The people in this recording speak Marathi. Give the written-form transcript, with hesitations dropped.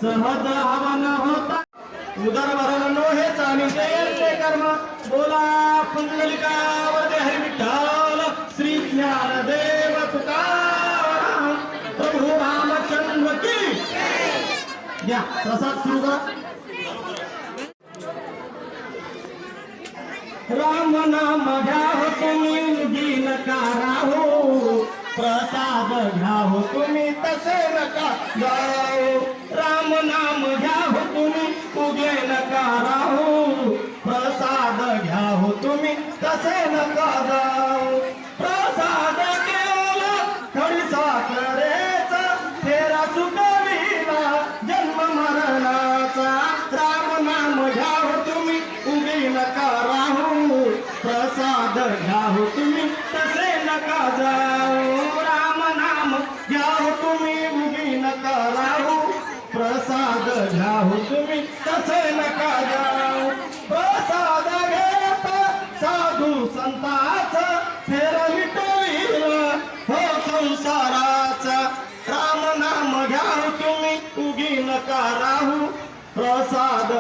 सहज हवन होता उदर भरण हेच आणि ते कर्म बोला पुंडलिका वरदे हरी विठ्ठल श्री ज्ञानदेव तुकाराम प्रभू रामचंद्र की या प्रसाद सुरू करा. राम नाम घ्या हो तुम्ही उगी नका राहो प्रसाद घ्या हो तुम्ही तसे नका जाओ. राम नाम घ्या हो तुम्ही उगे नका राहो प्रसाद घ्या हो तुम्ही तसे नका जाओ. प्रसाद केला खडी साखरेचा फेरा चुकविला जन्म मरणाचा. राम नाम घ्या हो तुम्ही उगी नका राहो प्रसाद घ्या हो तुम्ही तसे नका जाओ. राम नाम घ्या हो तुम्ही उगी नका राहो प्रसाद घ्या हो तुम्ही तसे नका जाओ. प्रसाद घेता साधू संताचा फेर मिटविला हो संसाराचा. राम नाम घ्या हो तुम्ही उगी नका राहू प्रसाद